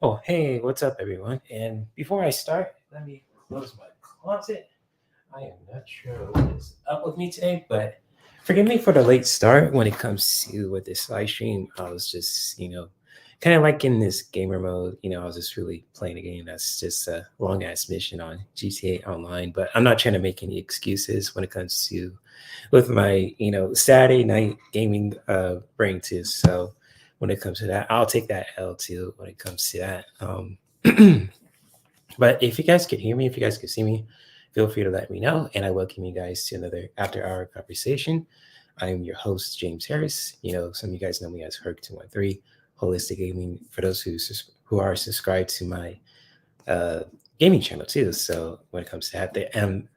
Oh, hey, what's up, everyone? And before I start, let me close my closet. I am not sure what is up with me today, but forgive me for the late start when it comes to with this live stream. I was just, kind of like in this gamer mode. I was just really playing a game that's just a long ass mission on GTA Online, but I'm not trying to make any excuses when it comes to with my, Saturday night gaming brain too. So when it comes to that, I'll take that L too when it comes to that. But if you guys can hear me, if you guys can see me, feel free to let me know. And I welcome you guys to another after hour conversation. I am your host, James Harris. Some of you guys know me as Herc213, Holistic Gaming, for those who are subscribed to my uh, gaming channel too. So when it comes to that, and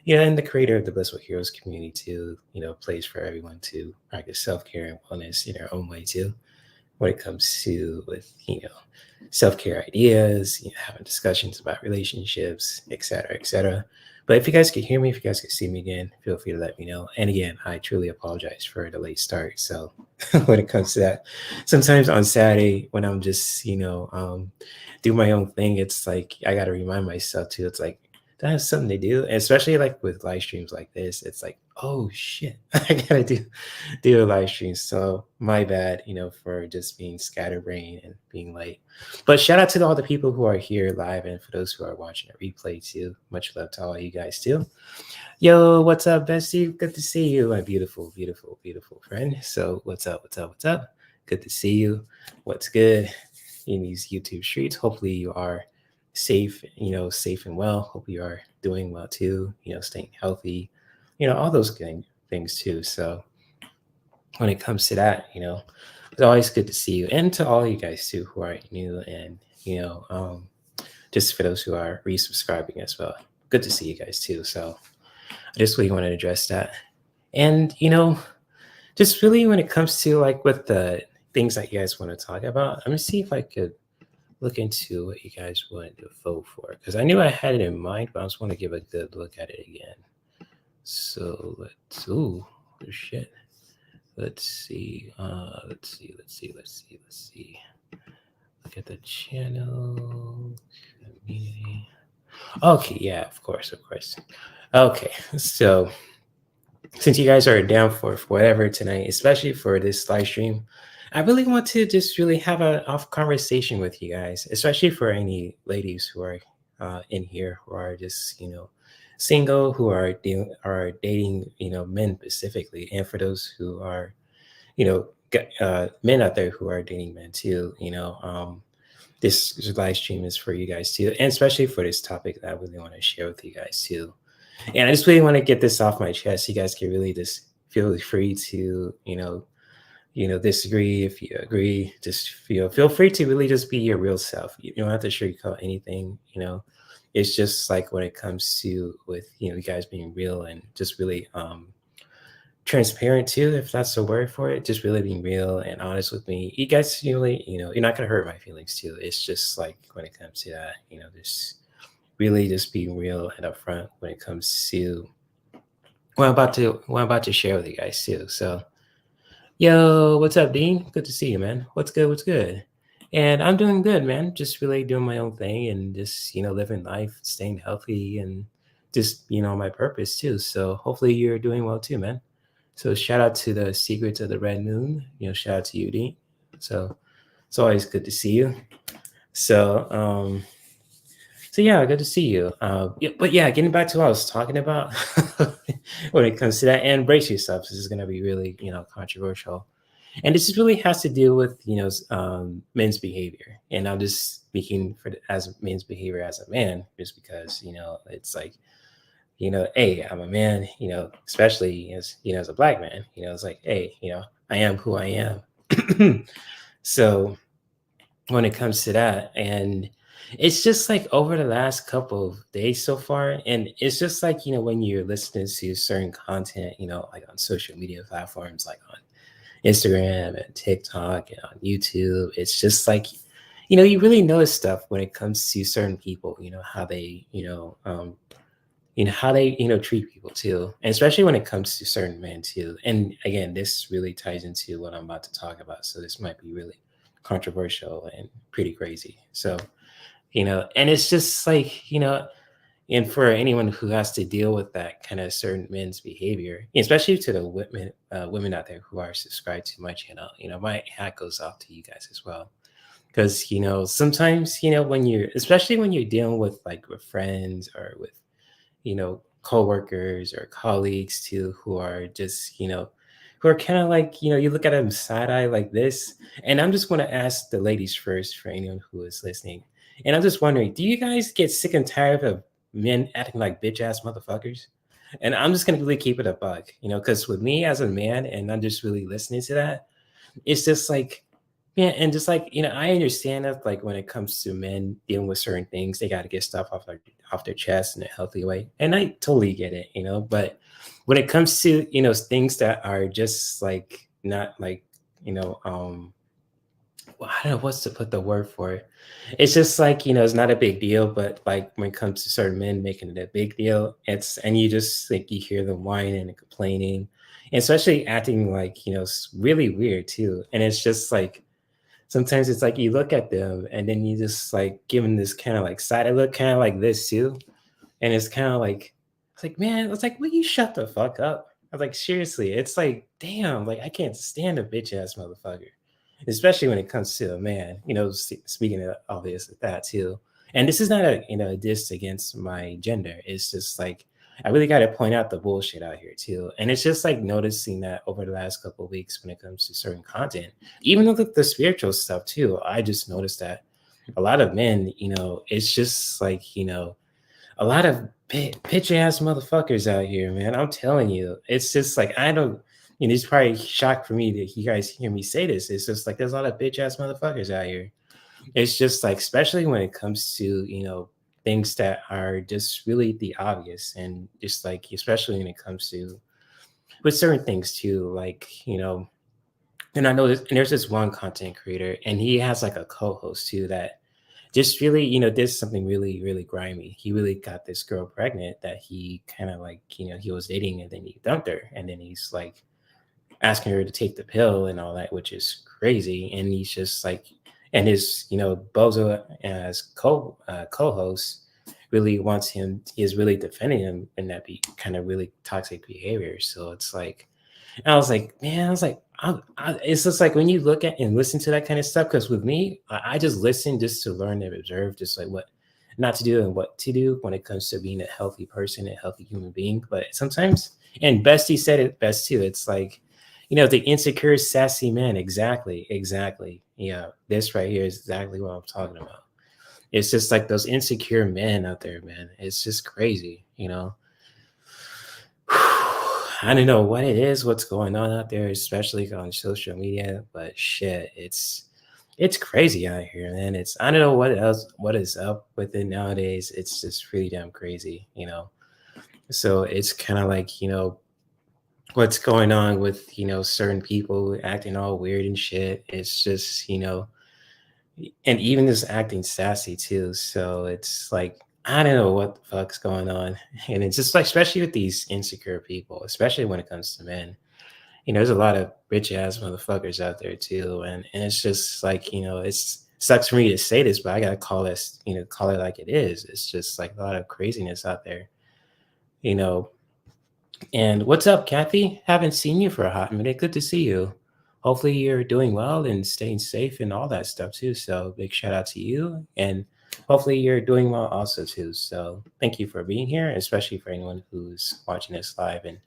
the creator of the Blissful Heroes community too, plays for everyone to practice self-care and wellness in their own way too. When it comes to with, self-care ideas, having discussions about relationships, et cetera, et cetera. But if you guys can hear me, if you guys can see me again, feel free to let me know. And again, I truly apologize for the late start. So when it comes to that, sometimes on Saturday when I'm just, do my own thing, it's like I got to remind myself too. It's like that has something to do, and especially like with live streams like this. It's like, oh shit, I gotta do a live stream. So my bad, for just being scatterbrained and being late. But shout out to all the people who are here live, and for those who are watching a replay too. Much love to all you guys too. Yo, what's up, Bestie? Good to see you, my beautiful, beautiful, beautiful friend. So what's up? What's up? What's up? Good to see you. What's good in these YouTube streets? Hopefully you are safe, safe and well. Hope you are doing well too, staying healthy, all those good things too. So when it comes to that, it's always good to see you, and to all you guys too who are new, and just for those who are resubscribing as well. Good to see you guys too. So I just really want to address that. And just really when it comes to like with the things that you guys want to talk about, I'm gonna see if I could look into what you guys want to vote for, because I knew I had it in mind, but I just want to give a good look at it again. So oh shit. Let's see. Let's see. Look at the channel community. Okay, yeah, of course. Okay, so since you guys are down for whatever tonight, especially for this live stream, I really want to just really have a off conversation with you guys, especially for any ladies who are in here who are just single, who are dating men specifically, and for those who are men out there who are dating men too. This live stream is for you guys too, and especially for this topic that I really want to share with you guys too. And I just really want to get this off my chest. You guys can really just feel free to disagree. If you agree, just feel free to really just be your real self. You don't have to sugarcoat anything. It's just like when it comes to with you guys being real and just really transparent too, if that's the word for it. Just really being real and honest with me. You guys really, you're not gonna hurt my feelings too. It's just like when it comes to that, just really just being real and upfront when it comes to what I'm about to share with you guys too. So yo, what's up, Dean? Good to see you, man. What's good? What's good? And I'm doing good, man. Just really doing my own thing and just, living life, staying healthy and just, my purpose too. So hopefully you're doing well too, man. So shout out to the Secrets of the Red Moon. Shout out to you, D. So it's always good to see you. So yeah, good to see you. But yeah, getting back to what I was talking about when it comes to that, and brace yourself. This is going to be really, controversial, and this really has to do with men's behavior. And I'm just speaking as men's behavior as a man, just because it's like hey, I'm a man, especially as a black man, it's like, hey, I am who I am. So when it comes to that, and it's just like over the last couple of days so far, and it's just like when you're listening to certain content, like on social media platforms, like on Instagram and TikTok and on YouTube, it's just like you really notice stuff when it comes to certain people, how they how they treat people too, and especially when it comes to certain men too. And again, this really ties into what I'm about to talk about, so this might be really controversial and pretty crazy. So and it's just like and for anyone who has to deal with that kind of certain men's behavior, especially to the women out there who are subscribed to my channel, my hat goes off to you guys as well. Because sometimes when you're, especially when you're dealing with like with friends or with coworkers or colleagues too, who are just, who are kind of like, you look at them side eye like this. And I'm just going to ask the ladies first for anyone who is listening. And I'm just wondering, do you guys get sick and tired of men acting like bitch ass motherfuckers? And I'm just going to really keep it a buck, because with me as a man, and I'm just really listening to that, it's just like, yeah, and just like I understand that like when it comes to men dealing with certain things, they got to get stuff off their chest in a healthy way, and I totally get it, But when it comes to things that are just like not like well, I don't know what's to put the word for it. It's just like it's not a big deal, but like when it comes to certain men making it a big deal, and you just like you hear them whining and complaining, and especially acting like really weird too, and it's just like sometimes it's like you look at them and then you just like give them this kind of like side eye look, kind of like this too. And it's kind of like, it's like, man, it's like, will you shut the fuck up? I was like, seriously, it's like, damn, like I can't stand a bitch ass motherfucker, especially when it comes to a man, speaking of obvious of that too. And this is not a diss against my gender. It's just like, I really got to point out the bullshit out here too. And it's just like noticing that over the last couple of weeks when it comes to certain content, even with the spiritual stuff too, I just noticed that a lot of men, it's just like, a lot of bitch ass motherfuckers out here, man. I'm telling you, it's just like, I don't, it's probably shock for me that you guys hear me say this. It's just like, there's a lot of bitch ass motherfuckers out here. It's just like, especially when it comes to, things that are just really the obvious, and just like, especially when it comes to with certain things too, like, and I know this, and there's this one content creator, and he has like a co-host too that just really, did something really, really grimy. He really got this girl pregnant that he kind of like, he was dating, and then he dumped her, and then he's like asking her to take the pill and all that, which is crazy. And he's just like, and his, bozo as co-host really wants him, is really defending him in that kind of really toxic behavior. So it's like, and I was like, man, I was like, it's just like when you look at and listen to that kind of stuff, because with me, I just listen just to learn and observe, just like what not to do and what to do when it comes to being a healthy person, a healthy human being. But sometimes, and Bestie said it best too, it's like, the insecure, sassy man. Exactly, exactly. Yeah, this right here is exactly what I'm talking about. It's just like those insecure men out there, man. It's just crazy, I don't know what it is, what's going on out there, especially on social media, but shit, it's crazy out here, man. I don't know what is up with it nowadays. It's just really damn crazy, So it's kind of like, what's going on with, certain people acting all weird and shit. It's just, and even just acting sassy too. So it's like, I don't know what the fuck's going on. And it's just like, especially with these insecure people, especially when it comes to men, there's a lot of rich ass motherfuckers out there too. And it's just like, it's sucks for me to say this, but I gotta call this, call it like it is. It's just like a lot of craziness out there, you know, And what's up, Kathy? Haven't seen you for a hot minute. Good to see you. Hopefully, you're doing well and staying safe and all that stuff too. So, big shout out to you. And hopefully, you're doing well also too. So, thank you for being here, especially for anyone who's watching this live and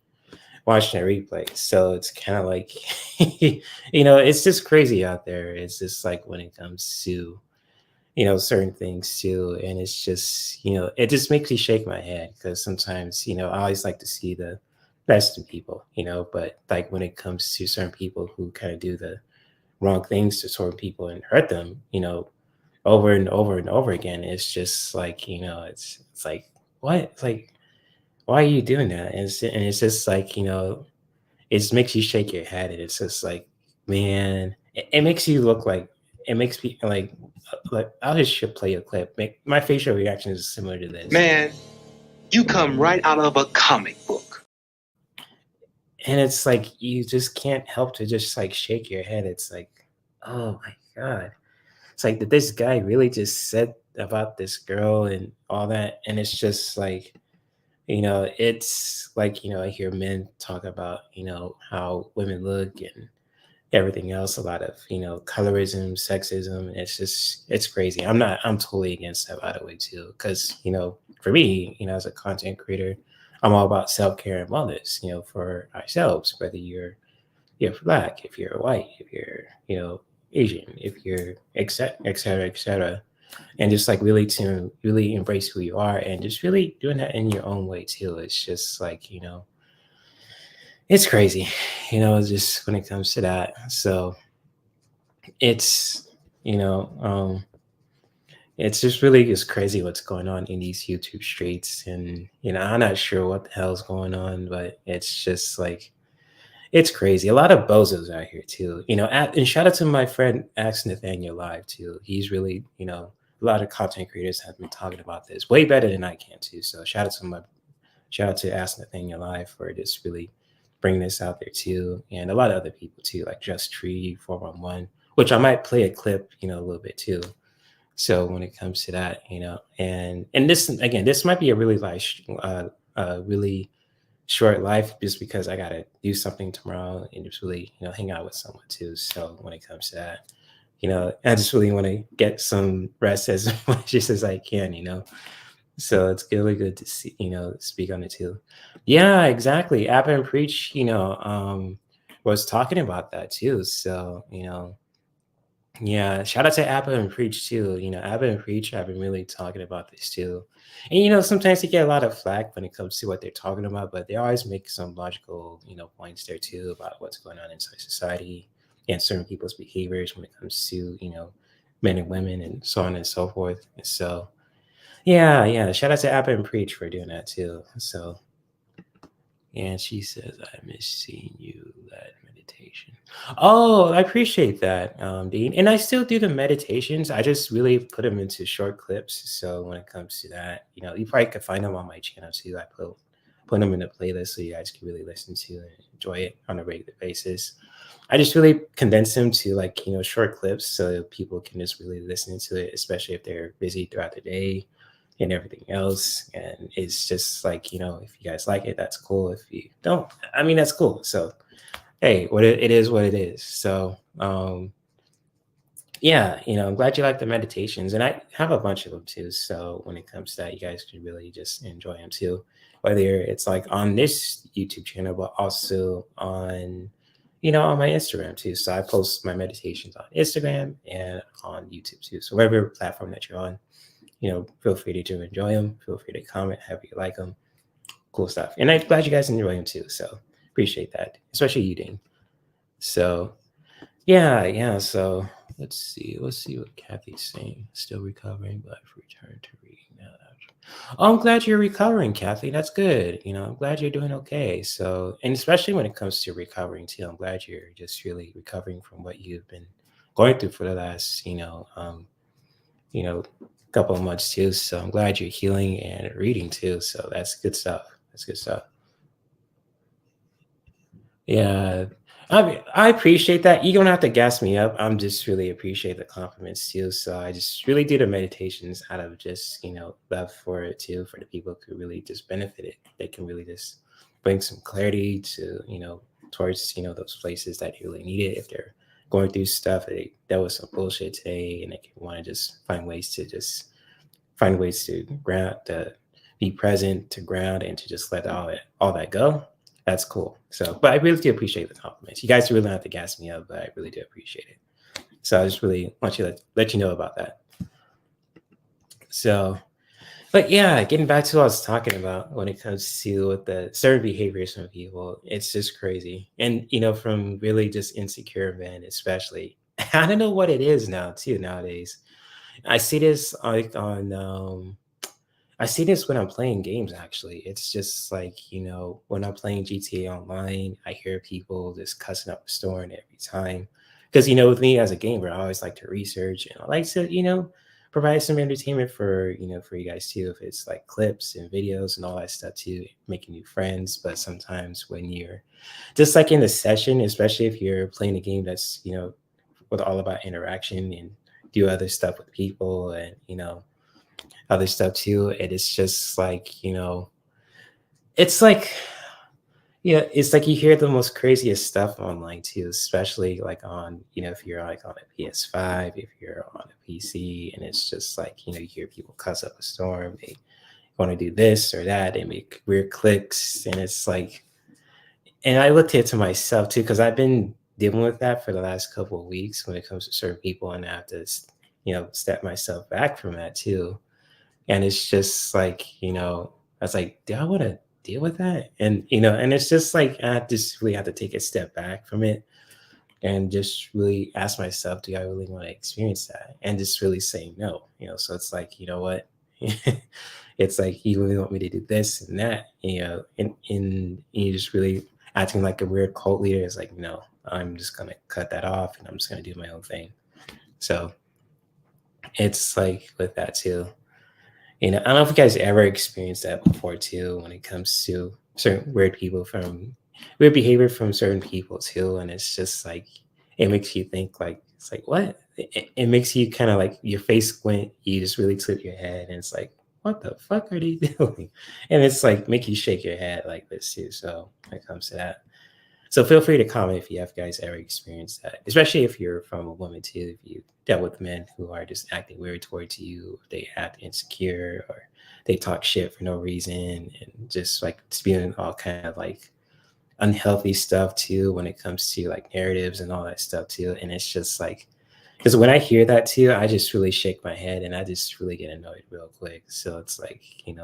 watching a replay. So, it's kind of like, it's just crazy out there. It's just like when it comes to certain things too. And it's just, it just makes me shake my head because sometimes, I always like to see the best in people, but like when it comes to certain people who kind of do the wrong things to certain people and hurt them, over and over and over again, it's just like, it's like, what? It's like, why are you doing that? And it's just like, it just makes you shake your head, and it's just like, man, it makes you look like it makes me like I'll just play a clip. My facial reaction is similar to this. Man, you come right out of a comic book. And it's like you just can't help to just like shake your head. It's like, oh my god. It's like, did this guy really just said about this girl and all that? And it's just like, it's like, I hear men talk about, how women look and everything else, a lot of, colorism, sexism. It's crazy. I'm totally against that, by the way, too. Because, for me, as a content creator, I'm all about self-care and wellness, for ourselves, whether you're black, if you're white, if you're, Asian, if you're et cetera, et cetera, et cetera. And just like really to really embrace who you are and just really doing that in your own way too. It's just like, it's crazy, just when it comes to that. So it's, you know, it's just really just crazy what's going on in these YouTube streets. And, I'm not sure what the hell's going on, but it's just like, it's crazy. A lot of bozos out here too, and shout out to my friend Ax Nathaniel Live too. He's really, a lot of content creators have been talking about this way better than I can too. So shout out to Ask Nathaniel Live for just really bringing this out there too, and a lot of other people too, like Just Tree 411, which I might play a clip, a little bit too. So when it comes to that, and this again, this might be a really really short life just because I gotta do something tomorrow and just really, hang out with someone too. So when it comes to that, I just really want to get some rest as much as I can, So it's really good to see, speak on it too. Yeah, exactly. Abba and Preach, was talking about that too. So, yeah, shout out to Abba and Preach too. Abba and Preach have been really talking about this too. And sometimes they get a lot of flack when it comes to what they're talking about, but they always make some logical, points there too about what's going on inside society and certain people's behaviors when it comes to, men and women and so on and so forth. And so yeah, yeah. Shout out to Abba and Preach for doing that too. So, and she says, I miss seeing you that meditation. Oh, I appreciate that, Dean. And I still do the meditations. I just really put them into short clips. So when it comes to that, you probably could find them on my channel too. I put them in a playlist so you guys can really listen to and enjoy it on a regular basis. I just really condense them to like, short clips so people can just really listen to it, especially if they're busy throughout the day and everything else. And it's just like, if you guys like it, that's cool. If you don't, I mean, that's cool. So, hey, it is what it is. So, yeah, I'm glad you like the meditations, and I have a bunch of them too. So when it comes to that, you guys can really just enjoy them too, whether it's like on this YouTube channel, but also on, on my Instagram too. So I post my meditations on Instagram and on YouTube too. So whatever platform that you're on, feel free to enjoy them. Feel free to comment however you like them. Cool stuff. And I'm glad you guys enjoy them too. So appreciate that, especially you, Dean. So yeah, yeah. So let's see. Let's see what Kathy's saying. Still recovering, but I've returned to reading now. Oh, I'm glad you're recovering, Kathy. That's good. I'm glad you're doing okay. So, and especially when it comes to recovering too, I'm glad you're just really recovering from what you've been going through for the last, couple of months too. So I'm glad you're healing and reading too. So that's good stuff. That's good stuff. Yeah. I appreciate that. You don't have to gas me up. I'm just really appreciate the compliments too. So I just really do the meditations out of just, love for it too, for the people who really just benefit it. They can really just bring some clarity to, towards, those places that really need it. If they're going through stuff, they dealt with some bullshit today and they want to just find ways to ground, to be present, to ground, and to just let all that go. That's cool. So, but I really do appreciate the compliments. You guys really don't have to gas me up, but I really do appreciate it. So I just really want you to let you know about that. So, but yeah, getting back to what I was talking about when it comes to with the certain behaviors from people, it's just crazy. And from really just insecure men, especially. I don't know what it is now too nowadays. I see this like on I see this when I'm playing games actually. It's just like, when I'm playing GTA online, I hear people just cussing up the store and every time. Because, with me as a gamer, I always like to research and I like to, provide some entertainment for you guys too. If it's like clips and videos and all that stuff too, making new friends. But sometimes when you're just like in the session, especially if you're playing a game that's, with all about interaction and do other stuff with people and, other stuff too. And it's just like, it's like, yeah, it's like you hear the most craziest stuff online too, especially like on, if you're like on a PS5, if you're on a PC, and it's just like, you hear people cuss up a storm, they want to do this or that, they make weird clicks, and it's like, and I looked at it to myself too, because I've been dealing with that for the last couple of weeks when it comes to certain people, and I have to, step myself back from that too. And it's just like, I was like, do I want to deal with that? And, and it's just like, I just really have to take a step back from it and just really ask myself, do I really want to experience that? And just really say no, so it's like, you know what? It's like, you really want me to do this and that, and you just really acting like a weird cult leader. It's like, no, I'm just going to cut that off and I'm just going to do my own thing. So it's like with that too. I don't know if you guys ever experienced that before too, when it comes to certain weird behavior from certain people too. And it's just like, it makes you think like, it's like, what? It makes you kind of like your face squint, you just really tip your head and it's like, what the fuck are they doing? And it's like, make you shake your head like this too. So when it comes to that. So feel free to comment if you have guys ever experienced that, especially if you're from a woman too. If you dealt with men who are just acting weird towards you, they act insecure or they talk shit for no reason and just like spewing all kind of like unhealthy stuff too when it comes to like narratives and all that stuff too. And it's just like, because when I hear that too, I just really shake my head and I just really get annoyed real quick. So it's like, and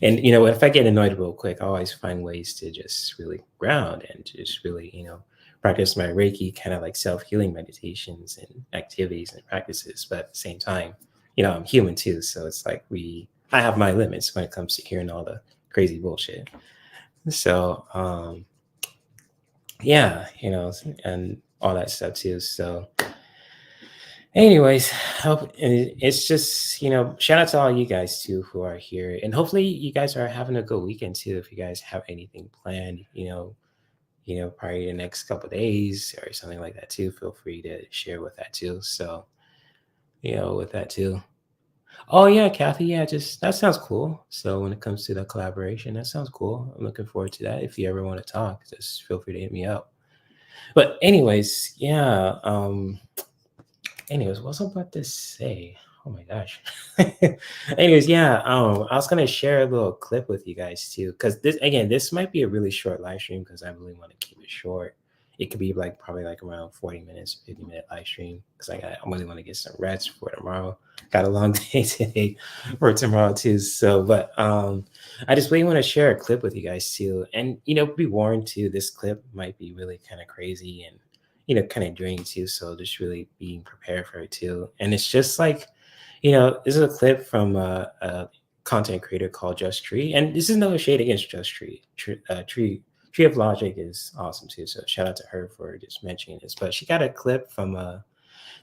if I get annoyed real quick, I always find ways to just really ground and just really, practice my Reiki kind of like self-healing meditations and activities and practices. But at the same time, I'm human too. So it's like I have my limits when it comes to hearing all the crazy bullshit. So yeah, and all that stuff too. So anyways, it's just, shout out to all you guys too who are here. And hopefully you guys are having a good weekend too. If you guys have anything planned, probably the next couple of days or something like that too, feel free to share with that too. So, with that too. Oh yeah, Kathy, yeah, just that sounds cool. So when it comes to the collaboration, that sounds cool. I'm looking forward to that. If you ever want to talk, just feel free to hit me up. But anyways, yeah. Anyways, what's I about to say? Oh my gosh. Anyways, yeah, I was gonna share a little clip with you guys too, because this might be a really short live stream because I really want to keep it short. It could be like probably like around 40 minutes, 50-minute live stream because I really want to get some rest for tomorrow. Got a long day today for tomorrow too. So, but I just really want to share a clip with you guys too, and be warned too. This clip might be really kind of crazy and kind of draining too. So just really being prepared for it too. And it's just like, this is a clip from a content creator called Just Tree, and this is no shade against Just Tree. Tree of Logic is awesome too. So shout out to her for just mentioning this. But she got a clip from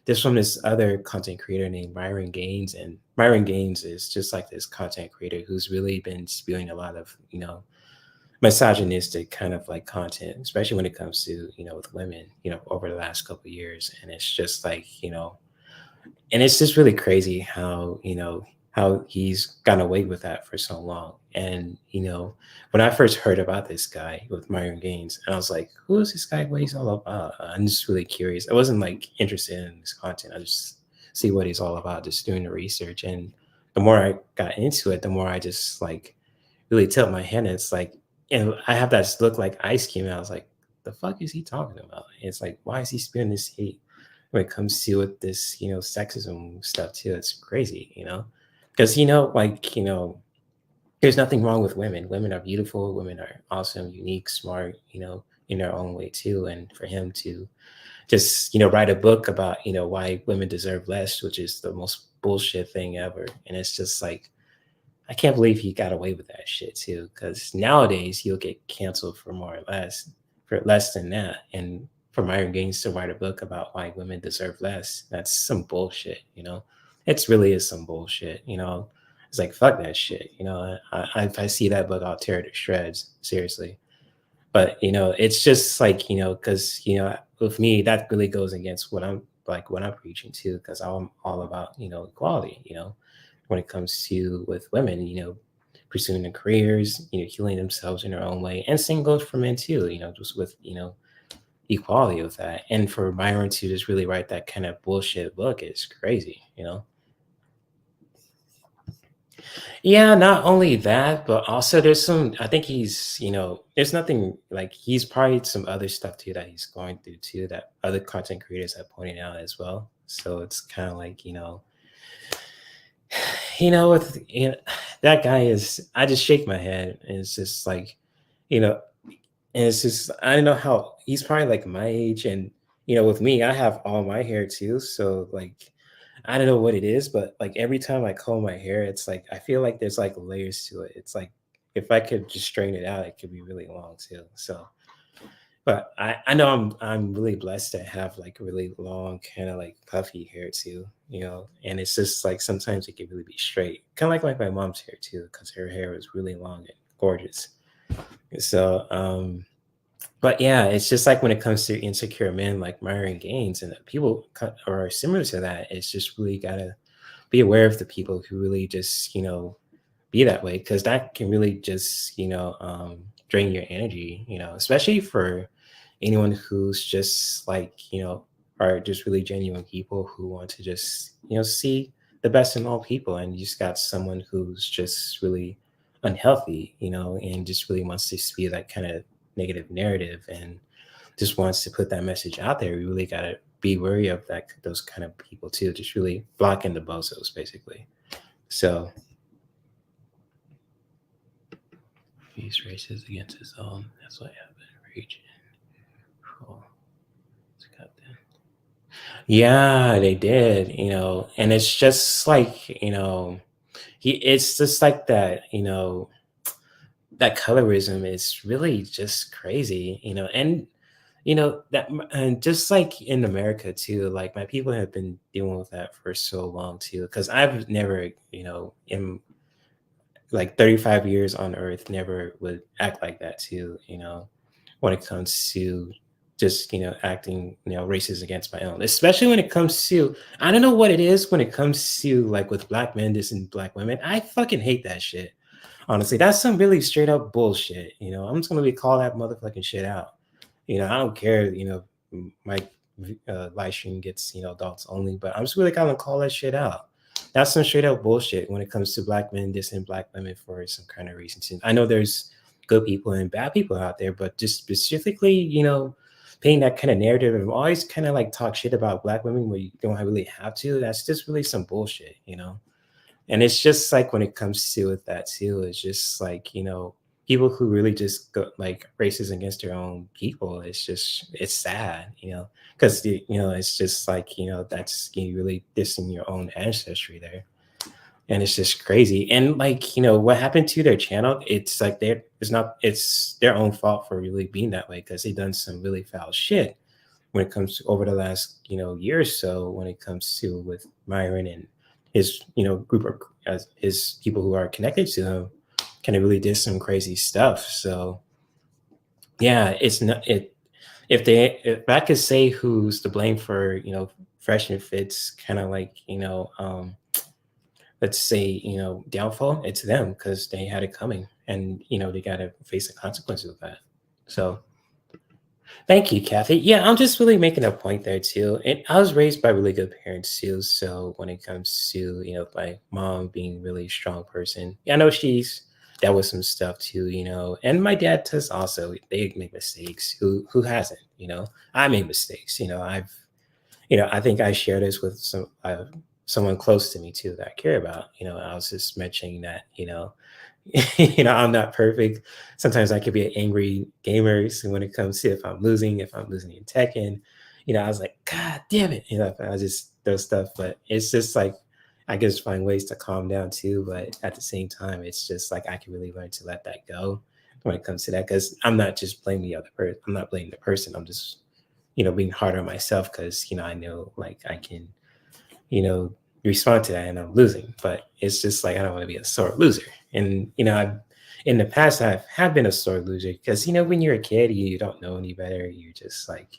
this other content creator named Myron Gaines, and Myron Gaines is just like this content creator who's really been spewing a lot of misogynistic kind of like content, especially when it comes to with women over the last couple of years. And it's just like and it's just really crazy how how he's gotten away with that for so long. And when I first heard about this guy with Myron Gaines, and I was like, who is this guy? What he's all about? I'm just really curious. I wasn't like interested in his content. I just see what he's all about, just doing the research. And the more I got into it, the more I just like really tilt my head. And it's like, and I have that look like Ice Cube. And I was like, the fuck is he talking about? And it's like, why is he spewing this hate when it comes to with this, sexism stuff too? It's crazy, because there's nothing wrong with women. Women are beautiful. Women are awesome, unique, smart, in their own way too. And for him to just write a book about why women deserve less, which is the most bullshit thing ever. And it's just like I can't believe he got away with that shit too. Because nowadays you'll get canceled for more or less, for less than that. And for Myron Gaines to write a book about why women deserve less, that's some bullshit. It's really is some bullshit. It's like fuck that shit. If I see that book, I'll tear it to shreds. Seriously. But it's just like because with me that really goes against what I'm preaching to, because I'm all about equality. When it comes to with women, pursuing their careers, healing themselves in their own way, and same goes for men too. Just with equality with that, and for Myron to just really write that kind of bullshit book is crazy. Yeah, not only that, but also there's some, I think he's, there's nothing like he's probably some other stuff too that he's going through too that other content creators have pointed out as well. So it's kind of like, with that guy is, I just shake my head and it's just like, you know, and it's just, I don't know how he's probably like my age. And, with me, I have all my hair too. So like, I don't know what it is, but like every time I comb my hair, it's like, I feel like there's like layers to it. It's like, if I could just straighten it out, it could be really long too. So, but I know I'm really blessed to have like really long, kind of like puffy hair too, and it's just like sometimes it can really be straight. Kind of like my mom's hair too, because her hair was really long and gorgeous. So, but yeah, it's just like when it comes to insecure men like Myron Gaines and people are similar to that, it's just really gotta be aware of the people who really just, be that way, because that can really just, drain your energy, especially for anyone who's just like, are just really genuine people who want to just, see the best in all people. And you just got someone who's just really unhealthy, and just really wants to spew that kind of negative narrative and just wants to put that message out there. We really got to be wary of that, those kind of people too, just really blocking the bozos basically. So he's racist against his own. That's what happened. Region. Cool. It's got that. Yeah, they did, and it's just like, it's just like that, that colorism is really just crazy, and that, and just like in America too, like my people have been dealing with that for so long too, because I've never, in like 35 years on earth, never would act like that too, when it comes to just, acting, racist against my own, especially when it comes to, I don't know what it is when it comes to like with black men dissing black women. I fucking hate that shit. Honestly, that's some really straight up bullshit. I'm just gonna be call that motherfucking shit out. I don't care. My live stream gets adults only, but I'm just really gonna call that shit out. That's some straight up bullshit when it comes to black men dissing black women for some kind of reason. I know there's good people and bad people out there, but just specifically, painting that kind of narrative and always kind of like talk shit about black women where you don't really have to. That's just really some bullshit. And it's just like when it comes to with that too, it's just like, people who really just go like racist against their own people. It's sad, because it's just like, that's you really dissing your own ancestry there. And it's just crazy. And like, what happened to their channel, it's like it's their own fault for really being that way, because they done some really foul shit when it comes to over the last year or so, when it comes to with Myron and his group of his people who are connected to him, kind of really did some crazy stuff. So yeah, it's not it. If I could say who's to blame for Fresh and Fit's kind of like let's say, downfall, it's them because they had it coming, and they got to face the consequences of that. So thank you, Kathy. Yeah, I'm just really making a point there too. And I was raised by really good parents too. So when it comes to, my mom being a really strong person, yeah, I know she's dealt with some stuff too, and my dad does also. They make mistakes. Who hasn't? I made mistakes. I think I share this with someone close to me too that I care about. I was just mentioning that, I'm not perfect. Sometimes I could be an angry gamer. So when it comes to if I'm losing in Tekken, I was like, God damn it. I just those stuff. But it's just like I just find ways to calm down too. But at the same time, it's just like I can really learn to let that go when it comes to that. Because I'm not just blaming the other person. I'm not blaming the person. I'm just, being hard on myself because, I know like I can, you know, respond to that and I'm losing. But it's just like I don't want to be a sore loser. And I've in the past I have been a sore loser because when you're a kid, you don't know any better. You're just like,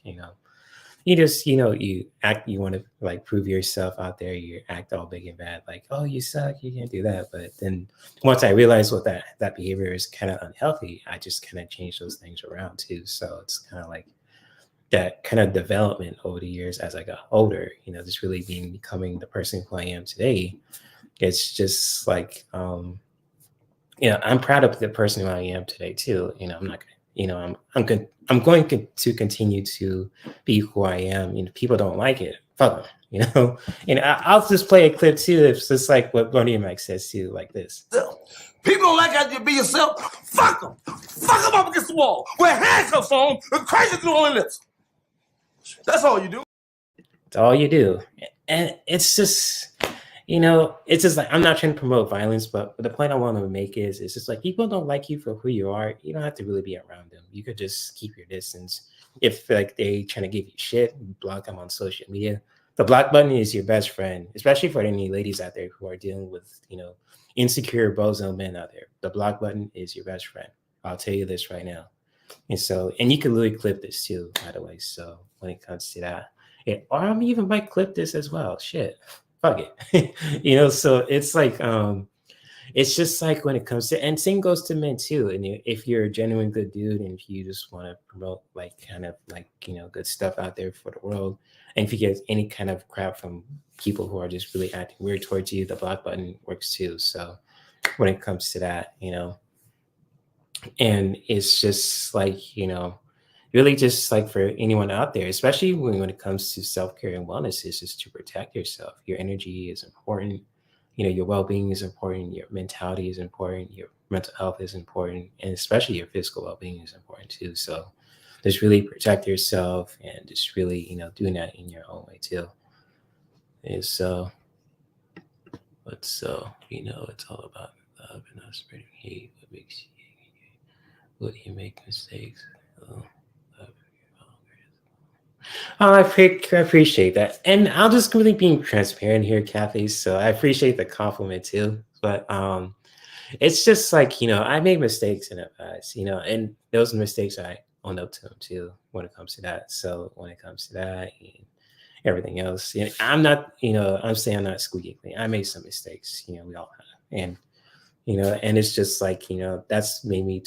you just you act, you want to like prove yourself out there. You act all big and bad, like, oh, you suck, you can't do that. But then once I realized what that behavior is kind of unhealthy, I just kind of change those things around too. So it's kind of like that kind of development over the years as I got older, just really becoming the person who I am today. It's just like, I'm proud of the person who I am today too. I'm not, I'm going to continue to be who I am. People don't like it. Fuck them, and I'll just play a clip too. It's just like what Bernie and Mike says too, like this. People don't like how you be yourself. Fuck them. Fuck them up against the wall. Wear handcuffs on and crazy through all lips. That's all you do. It's all you do. And it's just, it's just like, I'm not trying to promote violence, but the point I want to make is, it's just like, people don't like you for who you are. You don't have to really be around them. You could just keep your distance. If like they trying to give you shit, block them on social media. The block button is your best friend, especially for any ladies out there who are dealing with, insecure bozo men out there. The block button is your best friend. I'll tell you this right now. And you can literally clip this too, by the way. So when it comes to that, or I even might clip this as well. Shit, fuck it. So it's like, it's just like when it comes to, and same goes to men too. And if you're a genuine good dude, and if you just want to promote like kind of like, good stuff out there for the world, and if you get any kind of crap from people who are just really acting weird towards you, the block button works too. So when it comes to that, and it's just like, really just like for anyone out there, especially when it comes to self-care and wellness, is just to protect yourself. Your energy is important. Your well-being is important. Your mentality is important. Your mental health is important. And especially your physical well-being is important too. So just really protect yourself and just really, doing that in your own way too. And so, but so, it's all about love and not spreading hate. What makes you, would you make mistakes? Oh, I appreciate that. And I'll just really being transparent here, Kathy. So I appreciate the compliment too. But it's just like, I made mistakes in the past, and those mistakes I own up to them too when it comes to that. So when it comes to that and everything else, I'm not, I'm saying I'm not squeaky clean. I made some mistakes, we all have. And it's just like, that's made me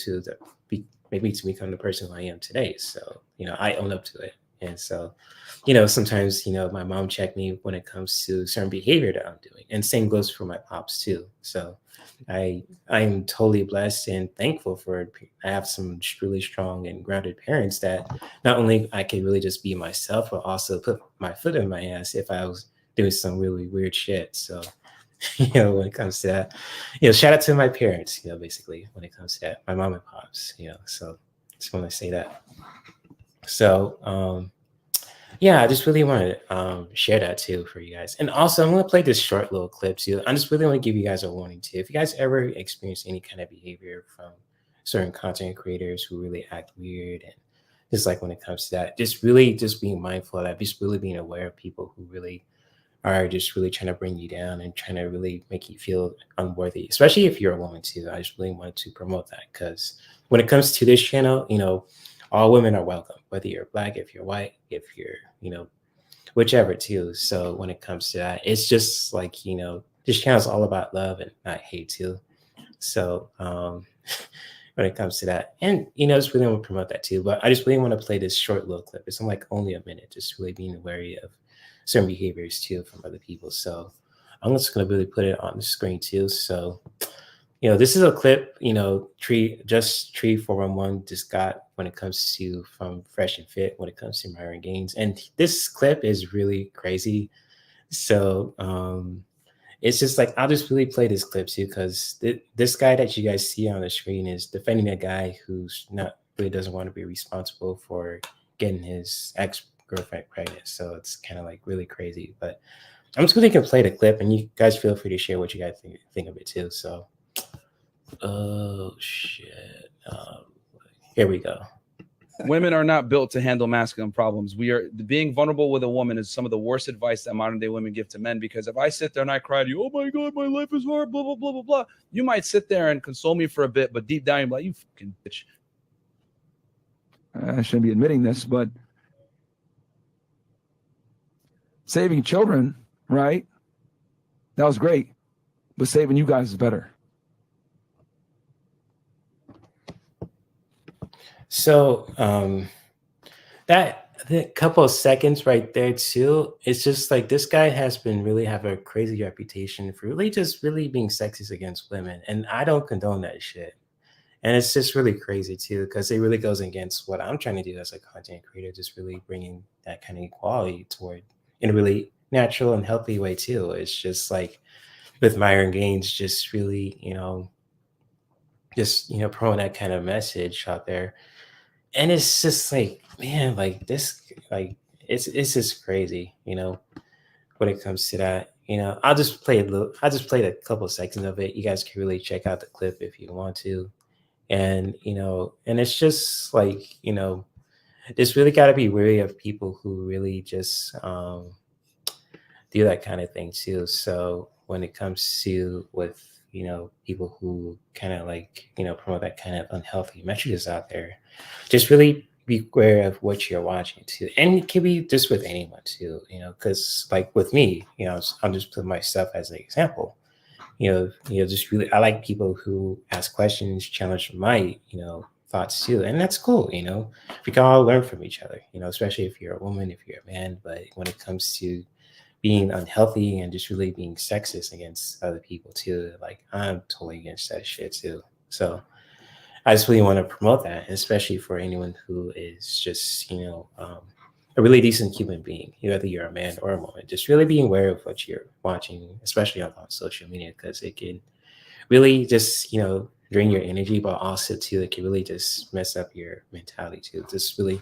maybe to become the person who I am today. So, I own up to it. And so, sometimes, my mom checked me when it comes to certain behavior that I'm doing. And same goes for my pops too. So I'm totally blessed and thankful for I have some really strong and grounded parents that not only I can really just be myself, but also put my foot in my ass if I was doing some really weird shit. So, when it comes to that, shout out to my parents, basically when it comes to that, my mom and pops, so just want to say that. So, yeah, I just really want to share that too for you guys. And also, I'm going to play this short little clip too. I just really want to give you guys a warning too. If you guys ever experience any kind of behavior from certain content creators who really act weird, and just like when it comes to that, just really just being mindful of that, just really being aware of people who really are just really trying to bring you down and trying to really make you feel unworthy, especially if you're a woman too. I just really wanted to promote that because when it comes to this channel, all women are welcome, whether you're black, if you're white, if you're, whichever too. So when it comes to that, it's just like, this channel is all about love and not hate too. So when it comes to that, and just really want to promote that too. But I just really want to play this short little clip. It's like only a minute, just really being wary of certain behaviors too from other people. So I'm just gonna really put it on the screen too. So this is a clip, Tree 411 just got when it comes to from Fresh and Fit when it comes to Myron Gaines. And this clip is really crazy. So it's just like, I'll just really play this clip too, because this guy that you guys see on the screen is defending a guy who's not really doesn't want to be responsible for getting his ex-girlfriend pregnant. So it's kind of like really crazy. But I'm just really gonna play the clip, and you guys feel free to share what you guys think of it too. So oh shit. Here we go. Women are not built to handle masculine problems. Being vulnerable with a woman is some of the worst advice that modern day women give to men, because if I sit there and I cry to you, oh my God, my life is hard, blah, blah, blah, blah, blah, you might sit there and console me for a bit, but deep down you're like, you fucking bitch. I shouldn't be admitting this, but saving children, right? That was great, but saving you guys is better. So that the couple of seconds right there too, it's just like this guy has been really have a crazy reputation for really just really being sexist against women, and I don't condone that shit. And it's just really crazy too, because it really goes against what I'm trying to do as a content creator, just really bringing that kind of equality toward in a really natural and healthy way too. It's just like with Myron Gaines, just really promoting that kind of message out there. And it's just like, man, like this, like it's just crazy, when it comes to that. I'll just play a couple of seconds of it. You guys can really check out the clip if you want to. And and it's just like, just really got to be wary of people who really just do that kind of thing too. So when it comes to with people who kind of like promote that kind of unhealthy messages out there, just really be aware of what you're watching too. And it can be just with anyone too, because like with me, I'll just put myself as an example. Just really, I like people who ask questions, challenge my thoughts too, and that's cool. We can all learn from each other, especially if you're a woman, if you're a man. But when it comes to being unhealthy and just really being sexist against other people too, like I'm totally against that shit too. So I just really want to promote that, especially for anyone who is just a really decent human being, whether you're a man or a woman. Just really being aware of what you're watching, especially on social media, because it can really just drain your energy, but also too it can really just mess up your mentality too. Just really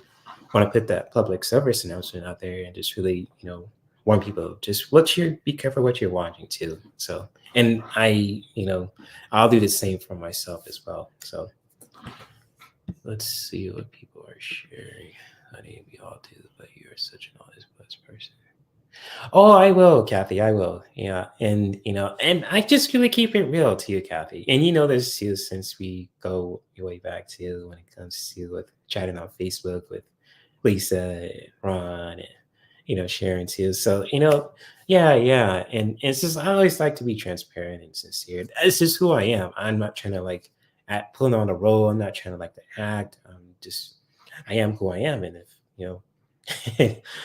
want to put that public service announcement out there and just really warn people just be careful what you're watching too. So, and I'll do the same for myself as well. So let's see what people are sharing. Honey, we all do, but you're such an honest person. Oh, I will, Kathy. I will. Yeah. And and I just really keep it real to you, Kathy. And this too, since we go way back to when it comes to with chatting on Facebook with Lisa, Ron, and Sharon too. So, yeah. And it's just, I always like to be transparent and sincere. It's just who I am. I'm not trying to like pulling on a role. I'm not trying to like to act. I am who I am. And if,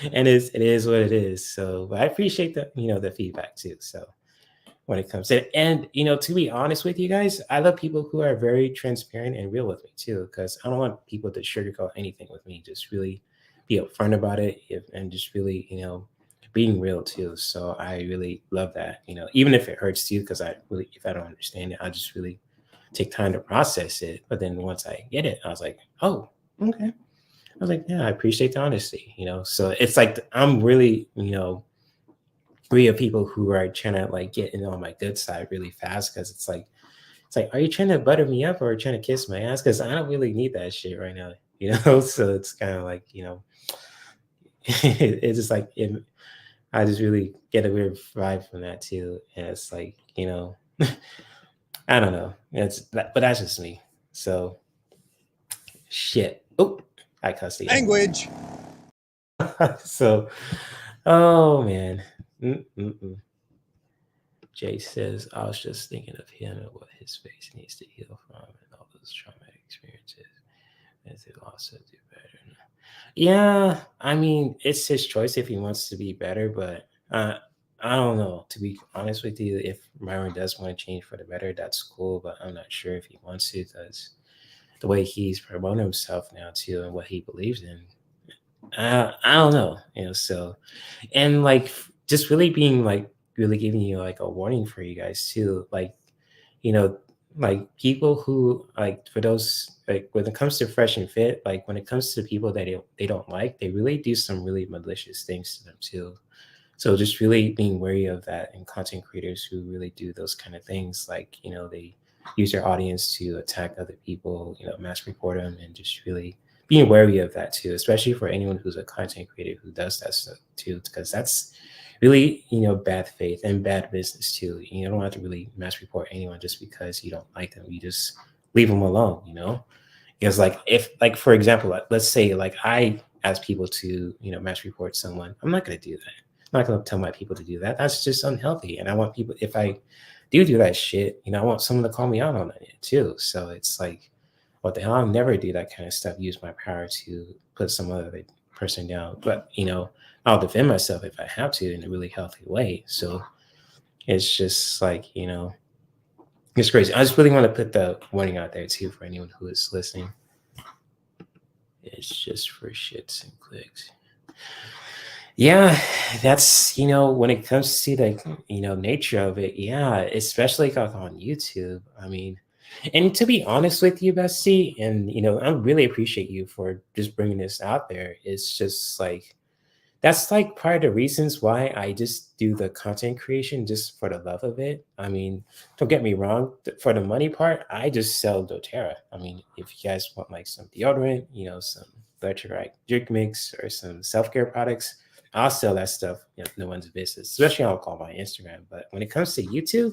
and it is what it is. So, but I appreciate the, the feedback too. So when it comes to it, and, to be honest with you guys, I love people who are very transparent and real with me too, because I don't want people to sugarcoat anything with me. Just really be upfront about it and just really, being real too. So I really love that, even if it hurts too, because if I don't understand it, I just really take time to process it. But then once I get it, I was like, oh, okay. I was like, yeah, I appreciate the honesty, So it's like I'm really, we have people who are trying to like get in on my good side really fast, because it's like, are you trying to butter me up or trying to kiss my ass? Because I don't really need that shit right now, So it's kind of like, it's just like I just really get a weird vibe from that too, and it's like I don't know, but that's just me. So shit. Oh, I cussed again. Language. So, oh man. Jay says, I was just thinking of him and what his face needs to heal from and all those traumatic experiences. As it also do better. Yeah, I mean, it's his choice if he wants to be better, but I don't know. To be honest with you, if Myron does want to change for the better, that's cool, but I'm not sure if he wants to because the way he's promoting himself now too and what he believes in, I don't know, so and like just really being like really giving you like a warning for you guys too, like you know like people who like for those like when it comes to fresh and fit, like when it comes to people that they don't like, they really do some really malicious things to them too. So just really being wary of that and content creators who really do those kind of things, like they use their audience to attack other people, mass report them, and just really being wary of that too, especially for anyone who's a content creator who does that stuff too, because that's really bad faith and bad business too. You don't have to really mass report anyone just because you don't like them. You just leave them alone. Because like if like for example, let's say like I ask people to mass report someone, I'm not going to do that. I'm not going to tell my people to do that. That's just unhealthy. And I want people, if I do that shit, I want someone to call me out on it too. So it's like, what the hell? I'll never do that kind of stuff. Use my power to put some other person down. But I'll defend myself if I have to in a really healthy way. So it's just like it's crazy. I just really want to put the warning out there too for anyone who is listening. It's just for shits and clicks. Yeah, that's when it comes to the nature of it. Yeah, especially like on YouTube. I mean, and to be honest with you, Bestie, and I really appreciate you for just bringing this out there. It's just like that's like part of the reasons why I just do the content creation just for the love of it. I mean, don't get me wrong. For the money part, I just sell doTERRA. I mean, if you guys want like some deodorant, some electrolyte drink mix or some self-care products, I'll sell that stuff. No one's business, especially I'll call my Instagram. But when it comes to YouTube,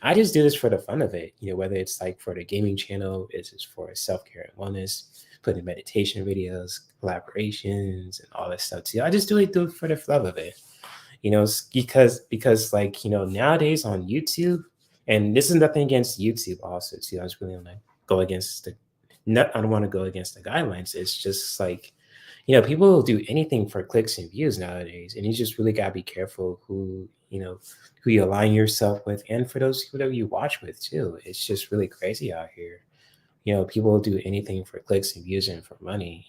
I just do this for the fun of it. Whether it's like for the gaming channel, it's just for self-care and wellness, putting meditation videos, collaborations, and all that stuff too. I just do it for the love of it. Because like nowadays on YouTube, and this is nothing against YouTube also too. I just really want to go against I don't want to go against the guidelines. It's just like people will do anything for clicks and views nowadays, and you just really gotta be careful who you align yourself with, and for those people that you watch with too. It's just really crazy out here. People will do anything for clicks and views and for money.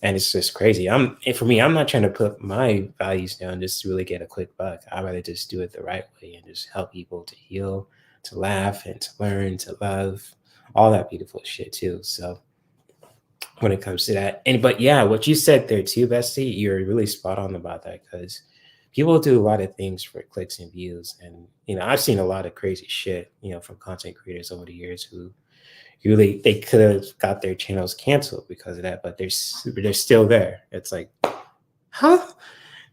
And it's just crazy. I'm not trying to put my values down just to really get a quick buck. I'd rather just do it the right way and just help people to heal, to laugh, and to learn, to love, all that beautiful shit too. So when it comes to that. But yeah, what you said there too, Bestie, you're really spot on about that, because people do a lot of things for clicks and views. And, I've seen a lot of crazy shit, from content creators over the years who really, they could have got their channels canceled because of that, but they're still there. It's like, huh?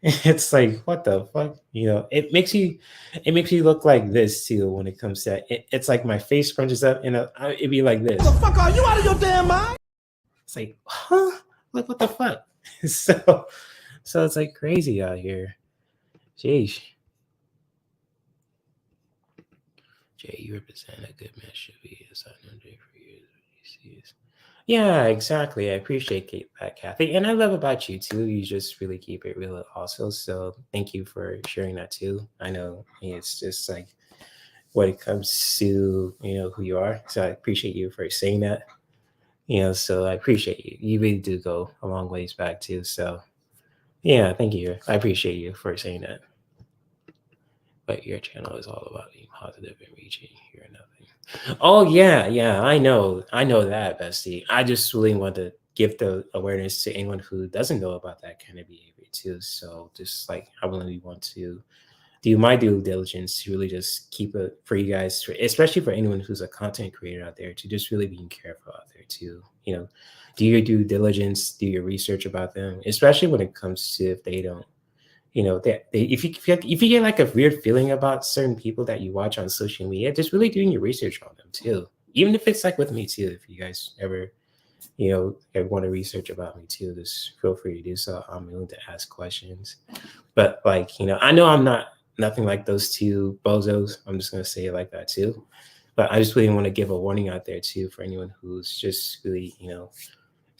It's like, what the fuck? It makes you look like this too when it comes to that. It's like my face scrunches up and it'd be like this. What the fuck, are you out of your damn mind? It's like, huh? Like, what the fuck? So it's like crazy out here. Jeez. Jay, you represent a good man should be. As I've known Jay for years. Yeah, exactly. I appreciate that, Kathy. And I love about you too. You just really keep it real also. So thank you for sharing that too. I know it's just like when it comes to, who you are. So I appreciate you for saying that. So I appreciate you. You really do go a long ways back too. So yeah, thank you. I appreciate you for saying that. But your channel is all about being positive and reaching. You're nothing. Oh yeah, I know that, Bestie. I just really want to give the awareness to anyone who doesn't know about that kind of behavior too. So just like I really want to do my due diligence to really just keep it for you guys, especially for anyone who's a content creator out there, to just really being careful out there too. Do your due diligence, do your research about them, especially when it comes to if they don't. If you get like a weird feeling about certain people that you watch on social media, just really doing your research on them too. Even if it's like with me too, if you guys ever want to research about me too, just feel free to do so. I'm willing to ask questions. But like, I know I'm not nothing like those two bozos. I'm just gonna say it like that too. But I just really want to give a warning out there too for anyone who's just really,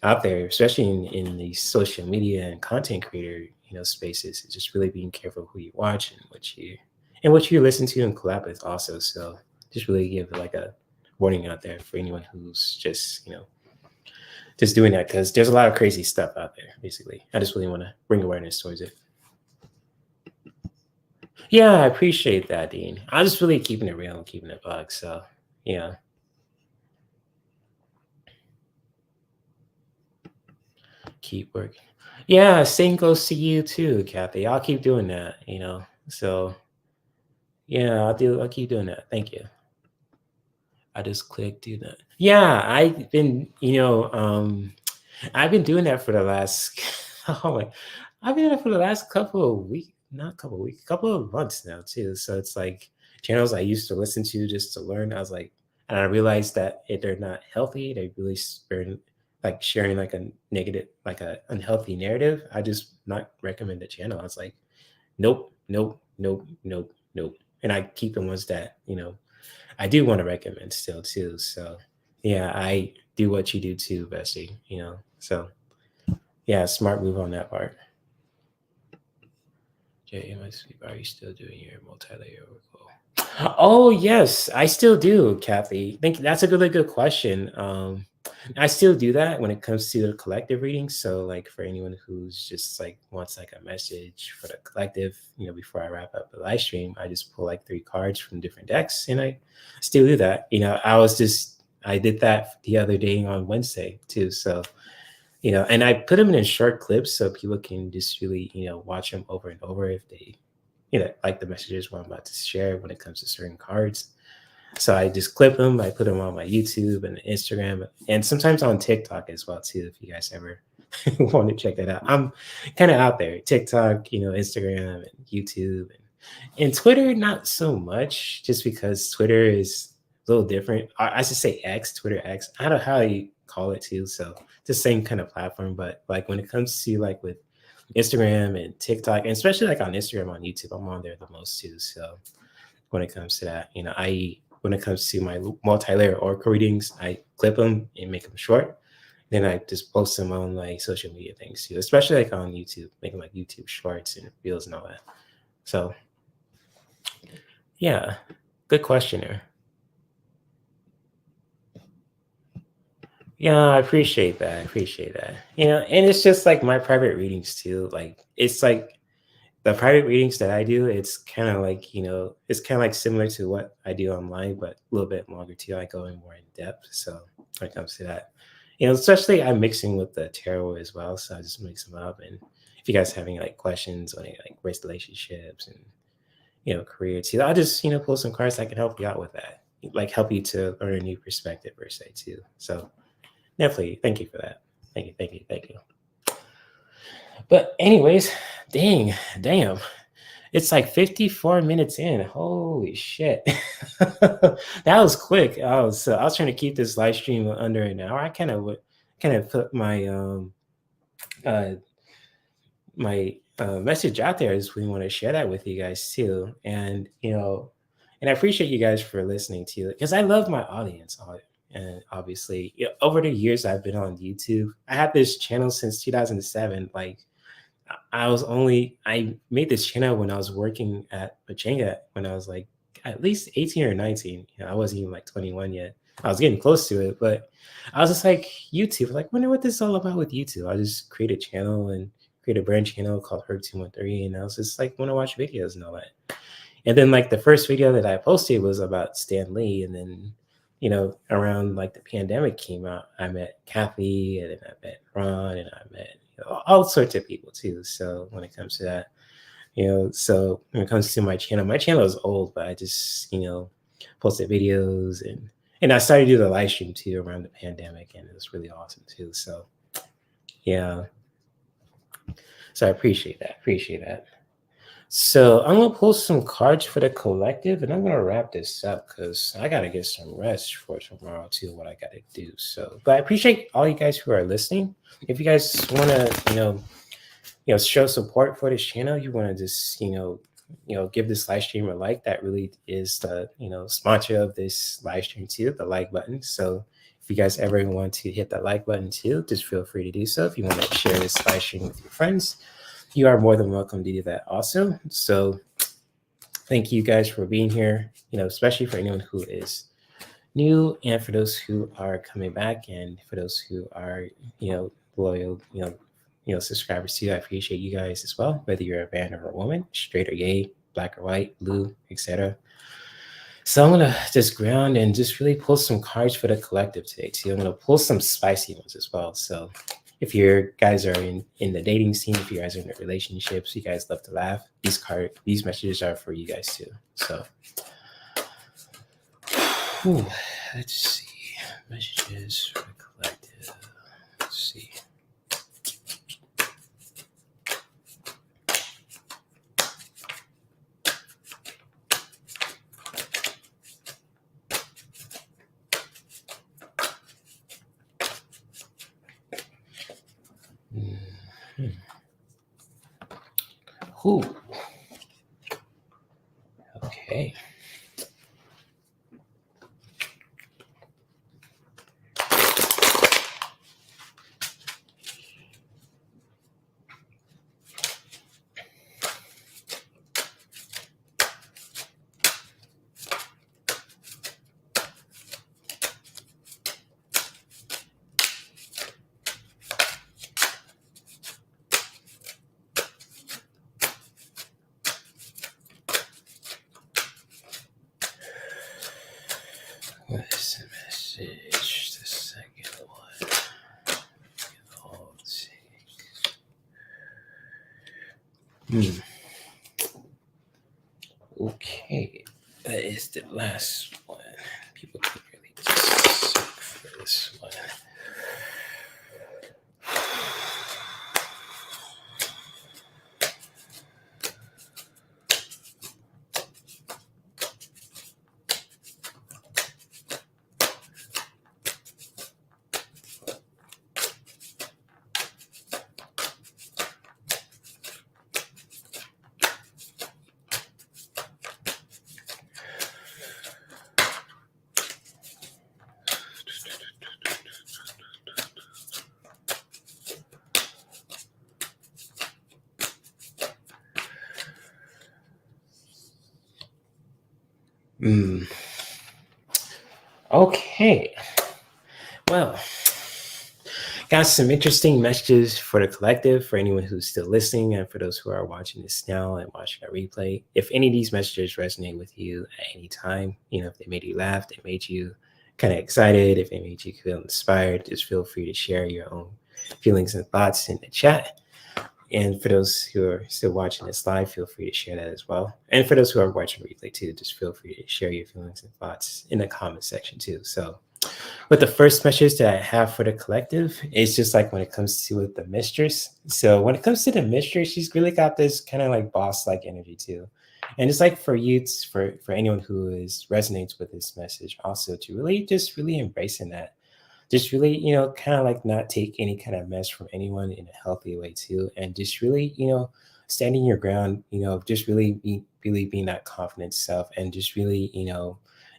out there, especially in the social media and content creator, spaces. Just really being careful who you watch and what you listen to and collab with also. So just really give like a warning out there for anyone who's just, just doing that, because there's a lot of crazy stuff out there, basically. I just really want to bring awareness towards it. Yeah, I appreciate that, Dean. I'm just really keeping it real and keeping it bug. So, yeah. Keep working. Yeah, same goes to you too, Kathy. I'll keep doing that, So, yeah, I'll keep doing that. Thank you. I just clicked do that. Yeah, I've been, I've been doing that for the last I've been doing it for the last couple of weeks, not couple of weeks, couple of months now too. So it's like channels I used to listen to just to learn. I was like, and I realized that if they're not healthy, they really sharing like a negative, like a unhealthy narrative. I just not recommend the channel. I was like, nope, nope, nope, nope, nope. And I keep the ones that, I do want to recommend still too. So yeah, I do what you do too, Bessie, So yeah, smart move on that part. Are you still doing your multi-layer workflow? Oh yes, I still do, Kathy. Think that's a really good question. I still do that when it comes to the collective readings. So like for anyone who's just like wants like a message for the collective, before I wrap up the live stream, I just pull like 3 cards from different decks, and I still do that. I did that the other day on Wednesday too. So, and I put them in short clips so people can just really, watch them over and over if they, like the messages what I'm about to share when it comes to certain cards. So I just clip them. I put them on my YouTube and Instagram, and sometimes on TikTok as well too. If you guys ever want to check that out, I'm kind of out there. TikTok, Instagram and YouTube, and Twitter not so much, just because Twitter is a little different. I should say X, Twitter X. I don't know how you call it too. So it's the same kind of platform, but like when it comes to like with Instagram and TikTok, and especially like on Instagram, on YouTube, I'm on there the most too. So when it comes to that, when it comes to my multi-layer oracle readings, I clip them and make them short. Then I just post them on like social media things too, especially like on YouTube, making like YouTube shorts and reels and all that. So yeah, good question there. Yeah, I appreciate that. And it's just like my private readings too. Like it's like the private readings that I do, it's kind of like, it's kind of like similar to what I do online, but a little bit longer too. I go in more in depth. So when it comes to that, especially I'm mixing with the tarot as well. So I just mix them up. And if you guys having like questions on like race relationships and, career too, I'll just, pull some cards that can help you out with that, like help you to learn a new perspective per se too. So definitely, thank you for that. Thank you. But anyways, damn. It's like 54 minutes in. Holy shit. That was quick. I was trying to keep this live stream under an hour. I kind of put my message out there. I just really want to share that with you guys too. And and I appreciate you guys for listening to it, because I love my audience. And obviously, over the years I've been on YouTube. I had this channel since 2007. Like I made this channel when I was working at Pachanga when I was like at least 18 or 19. I wasn't even like 21 yet. I was getting close to it, but I was just like, YouTube, like, wonder what this is all about with YouTube. I just create a channel and create a brand channel called Herb213. And I was just like, want to watch videos and all that. And then like the first video that I posted was about Stan Lee. And then, around like the pandemic came out, I met Kathy, and then I met Ron, and I met all sorts of people too. So when it comes to that, so when it comes to my channel is old, but I just, posted videos and I started to do the live stream too around the pandemic, and it was really awesome too. So yeah. So I appreciate that. So I'm gonna pull some cards for the collective, and I'm gonna wrap this up because I gotta get some rest for tomorrow too. What I gotta do. So, but I appreciate all you guys who are listening. If you guys want to, show support for this channel, you want to just, give this live stream a like. That really is the, sponsor of this live stream too, the like button. So if you guys ever want to hit the like button too, just feel free to do so. If you want to share this live stream with your friends, you are more than welcome to do that also. So thank you guys for being here, especially for anyone who is new, and for those who are coming back, and for those who are, loyal, subscribers too. I appreciate you guys as well, whether you're a man or a woman, straight or gay, black or white, blue, etc. So I'm gonna just ground and just really pull some cards for the collective today too. I'm gonna pull some spicy ones as well. So if you guys are in the dating scene, if you guys are in relationships, you guys love to laugh, these messages are for you guys too. So let's see, messages for the collective. Let's see. Ooh. Okay. What is the message? The second one. Oh, let's see. Okay, that is the last one. People can really just suck for this one. Okay. Well, got some interesting messages for the collective, for anyone who's still listening, and for those who are watching this now and watching a replay. If any of these messages resonate with you at any time, if they made you laugh, they made you kind of excited, if they made you feel inspired, just feel free to share your own feelings and thoughts in the chat. And for those who are still watching this live, feel free to share that as well. And for those who are watching replay too, just feel free to share your feelings and thoughts in the comment section too. So with the first message that I have for the collective, it's just like when it comes to with the mistress. So when it comes to the mistress, she's really got this kind of like boss-like energy too. And it's like for youths, for anyone who resonates with this message also, to really embracing that. Just really, kind of like not take any kind of mess from anyone in a healthy way too. And just really, standing your ground, just really being that confident self, and just really,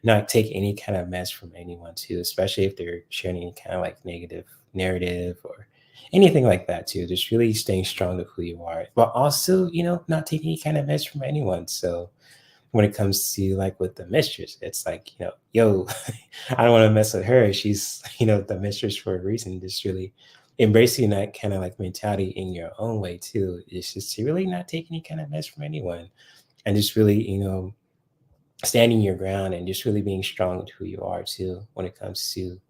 not take any kind of mess from anyone too, especially if they're sharing any kind of like negative narrative or anything like that too. Just really staying strong to who you are, but also, not taking any kind of mess from anyone. So when it comes to like with the mistress, it's like, yo, I don't want to mess with her. She's, the mistress for a reason. Just really embracing that kind of like mentality in your own way too. It's just to really not take any kind of mess from anyone, and just really, standing your ground and just really being strong with who you are too when it comes to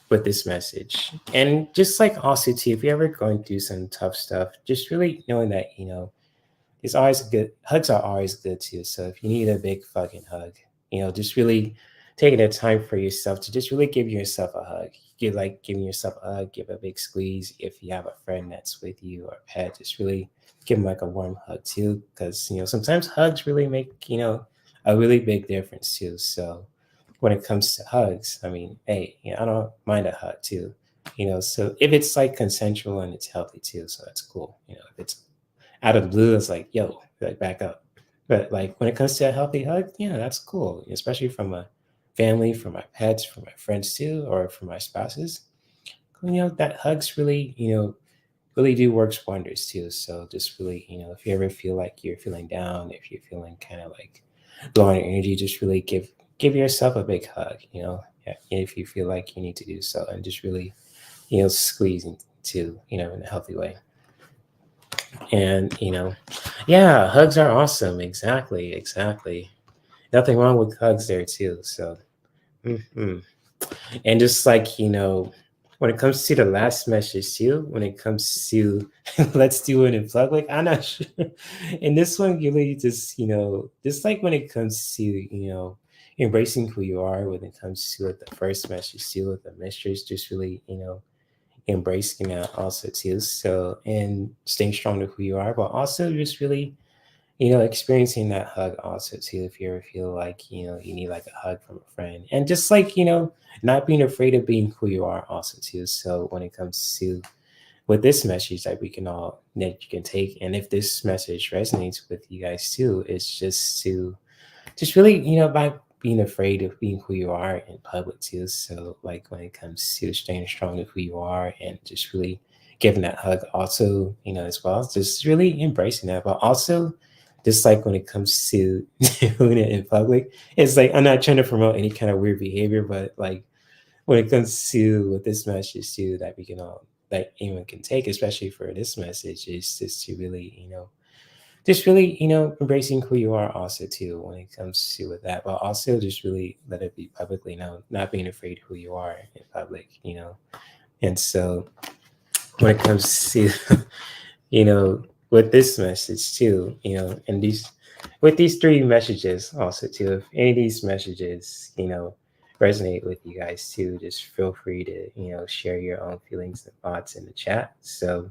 with this message. And just like also too, if you're ever going through some tough stuff, just really knowing that, it's always good. Hugs are always good too. So if you need a big fucking hug, just really taking the time for yourself to just really give yourself a hug. Giving yourself a hug, give a big squeeze. If you have a friend that's with you or a pet, just really give them like a warm hug too. Because, sometimes hugs really make, a really big difference too. So when it comes to hugs, I mean, hey, I don't mind a hug too. So if it's like consensual and it's healthy too, so that's cool. If it's out of the blue, it's like, yo, like back up. But like when it comes to a healthy hug, yeah, that's cool, especially from a family, from my pets, from my friends too, or from my spouses. That hugs really, really do works wonders too. So just really, if you ever feel like you're feeling down, if you're feeling kind of like low on energy, just really give yourself a big hug. Yeah, if you feel like you need to do so, and just really, squeeze into, in a healthy way. And yeah, hugs are awesome. Exactly, exactly. Nothing wrong with hugs there too. So. Mhm. And just like, when it comes to the last message too, when it comes to let's do it in public, I'm not sure. And this one really just, just like when it comes to, embracing who you are, when it comes to the first message too, with the mistress, just really, embracing that also too. So, and staying strong to who you are, but also just really experiencing that hug also too, if you ever feel like, you need like a hug from a friend. And just like, not being afraid of being who you are also too. So when it comes to with this message that we can all that you can take, and if this message resonates with you guys too, it's just to just really, by being afraid of being who you are in public too. So like when it comes to staying strong with who you are and just really giving that hug also, as well, just really embracing that. But also just like when it comes to doing it in public, it's like I'm not trying to promote any kind of weird behavior, but like when it comes to with this message too that we can all that anyone can take, especially for this message, is just to really, just really, embracing who you are also too when it comes to with that, but also just really let it be publicly known, not being afraid who you are in public, And so when it comes to, with this message too, and these with these three messages also too, if any of these messages, resonate with you guys too, just feel free to, share your own feelings and thoughts in the chat. So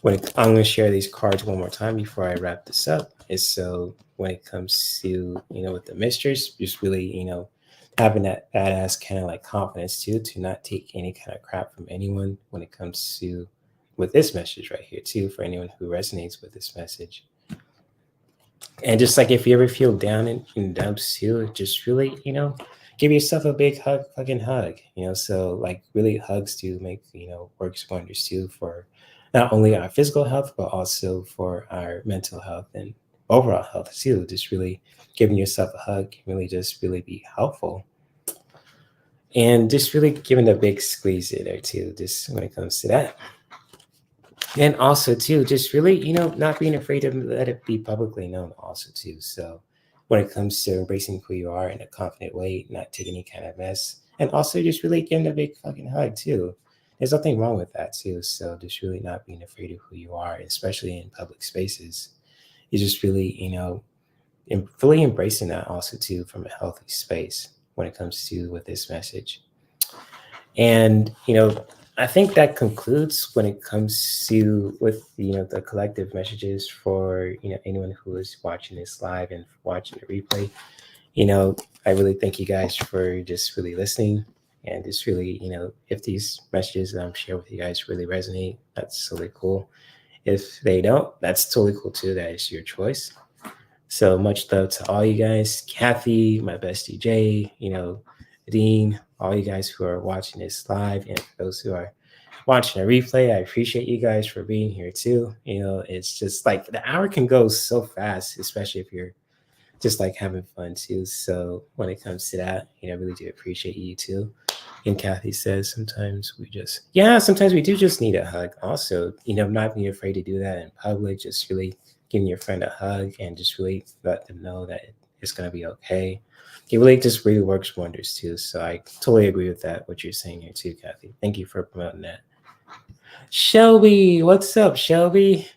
I'm going to share these cards one more time before I wrap this up. Is so when it comes to with the mistress, just really having that badass kind of like confidence too, to not take any kind of crap from anyone when it comes to with this message right here too, for anyone who resonates with this message. And just like if you ever feel down in dumps too, just really give yourself a big fucking hug. So like really hugs do make works wonders too for not only our physical health but also for our mental health and overall health too. Just really giving yourself a hug can really just really be helpful. And just really giving a big squeeze in there too, just when it comes to that. And also too, just really, not being afraid to let it be publicly known also too. So when it comes to embracing who you are in a confident way, not taking any kind of mess, and also just really giving a big fucking hug too. There's nothing wrong with that too. So just really not being afraid of who you are, especially in public spaces. You just really, fully embracing that also too from a healthy space when it comes to with this message. And I think that concludes when it comes to with the collective messages for anyone who is watching this live and watching the replay. I really thank you guys for just really listening and just really if these messages that I'm sharing with you guys really resonate, that's totally cool. If they don't, that's totally cool too. That is your choice. So much love to all you guys, Kathy, my bestie Jay, Dean, all you guys who are watching this live, and for those who are watching a replay, I appreciate you guys for being here too. It's just like the hour can go so fast, especially if you're just like having fun too. So when it comes to that, I really do appreciate you too. And Kathy says sometimes sometimes we do just need a hug. Also, not being afraid to do that in public, just really giving your friend a hug and just really let them know that it's going to be okay. It really just really works wonders too. So I totally agree with that, what you're saying here too, Kathy. Thank you for promoting that. Shelby, what's up, Shelby?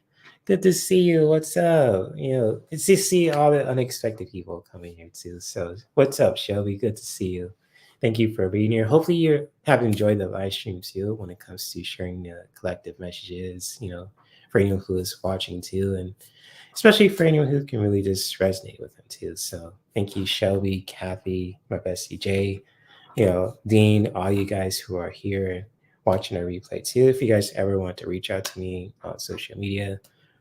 Good to see you. What's up? It's to see all the unexpected people coming here too. So what's up, Shelby? Good to see you. Thank you for being here. Hopefully you have enjoyed the live stream too when it comes to sharing the collective messages, for anyone who is watching too, and especially for anyone who can really just resonate with them too. So thank you, Shelby, Kathy, my bestie Jay, Dean, all you guys who are here watching a replay too. If you guys ever want to reach out to me on social media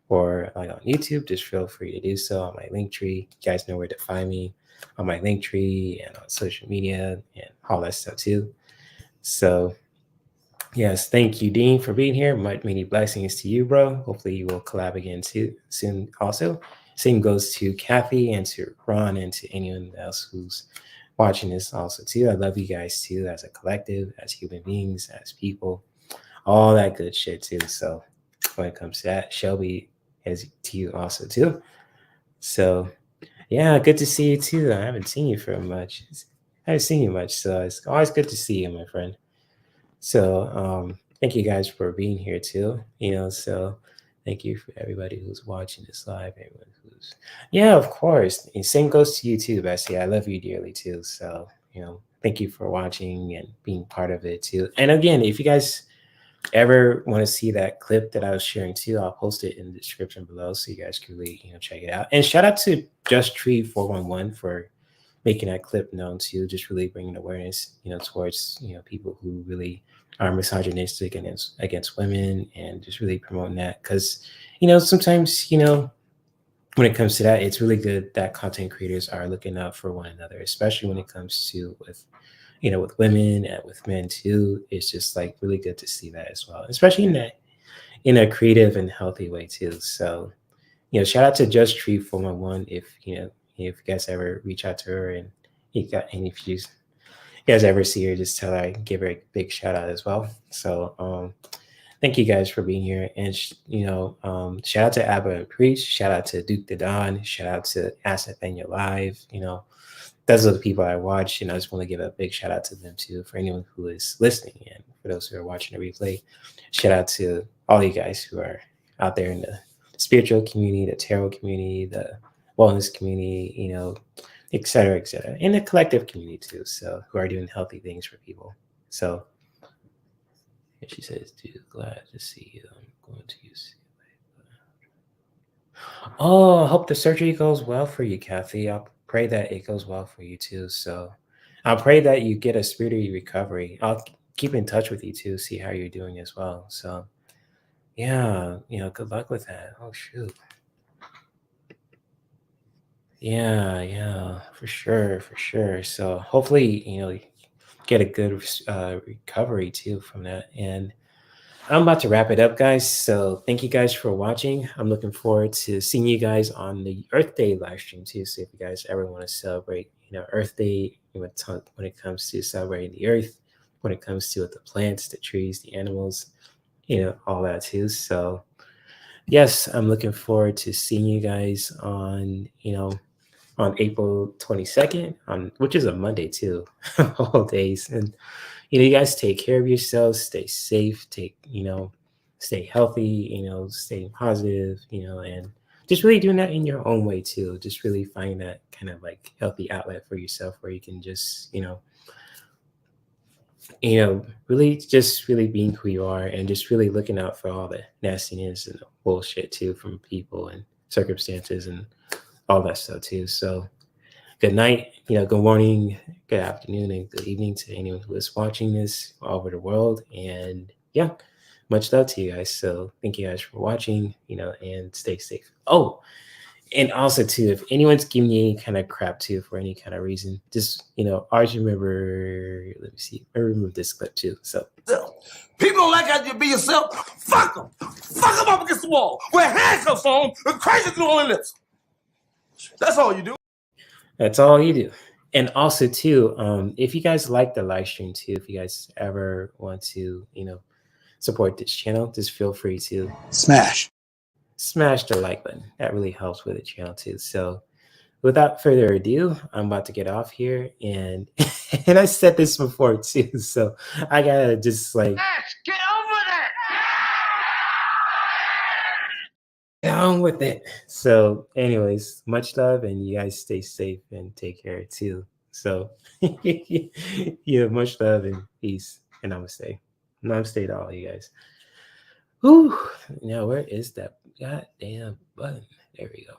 or like on YouTube, just feel free to do so on my Linktree. You guys know where to find me on my Linktree and on social media and all that stuff too. So yes, thank you, Dean, for being here. Many blessings to you, bro. Hopefully you will collab again too soon also. Same goes to Kathy and to Ron and to anyone else who's watching this also too. I love you guys too as a collective, as human beings, as people, all that good shit too. So when it comes to that, Shelby is to you also too. So yeah, good to see you too. I haven't seen you for much. I haven't seen you much, so it's always good to see you, my friend. So thank you guys for being here too. So thank you for everybody who's watching this live, everyone who's of course. And same goes to you too, Bessie. I love you dearly too. So, thank you for watching and being part of it too. And again, if you guys ever want to see that clip that I was sharing too, I'll post it in the description below so you guys can really, check it out. And shout out to Just Tree 411 for making that clip known too, just really bringing awareness, towards, people who really are misogynistic against women, and just really promoting that. Because, sometimes, when it comes to that, it's really good that content creators are looking out for one another, especially when it comes to with women and with men too. It's just like really good to see that as well, especially in a creative and healthy way too. So, shout out to Just Tree 411 if you guys ever reach out to her, and if you guys ever see her, just tell her I give her a big shout out as well. So thank you guys for being here, and shout out to Abba and Preach, shout out to Duke the Don, shout out to Ask Nathaniel Live. Those are the people I watch, and I just want to give a big shout out to them too. For anyone who is listening, and for those who are watching the replay, shout out to all you guys who are out there in the spiritual community, the tarot community, the wellness community, et cetera, in the collective community too. So who are doing healthy things for people. So she says, dude, glad to see you. I'm going to use you. Oh, I hope the surgery goes well for you, Kathy. I'll pray that it goes well for you too. So I'll pray that you get a speedy recovery. I'll keep in touch with you too, see how you're doing as well. So yeah, good luck with that. Oh shoot. Yeah, for sure. So hopefully, get a good recovery too from that. And I'm about to wrap it up, guys. So thank you guys for watching. I'm looking forward to seeing you guys on the Earth Day live stream too. So if you guys ever want to celebrate, Earth Day, when it comes to celebrating the Earth, when it comes to the plants, the trees, the animals, all that too. So yes, I'm looking forward to seeing you guys on April 22nd, which is a Monday too, all days. And you guys take care of yourselves, stay safe, stay healthy, stay positive, and just really doing that in your own way too. Just really finding that kind of like healthy outlet for yourself where you can just, really being who you are, and just really looking out for all the nastiness and the bullshit too from people and circumstances and all that stuff too. So good night, good morning, good afternoon, and good evening to anyone who is watching this all over the world. And yeah, much love to you guys. So thank you guys for watching, and stay safe. Oh, and also too, if anyone's giving you any kind of crap too for any kind of reason, just always remember, let me see, I remove this clip too. So People don't like how you be yourself. Fuck them up against the wall. Wear handcuffs on and crazy through all the lips. That's all you do. That's all you do. And also too, if you guys like the live stream too, if you guys ever want to, support this channel, just feel free to smash the like button. That really helps with the channel too. So without further ado, I'm about to get off here, and and I said this before too, so I gotta just like Get over that! get on with it. So anyways, much love, and you guys stay safe and take care too. So yeah, much love and peace, and namaste. Namaste to all you guys. Whew. Now where is that goddamn button? There we go.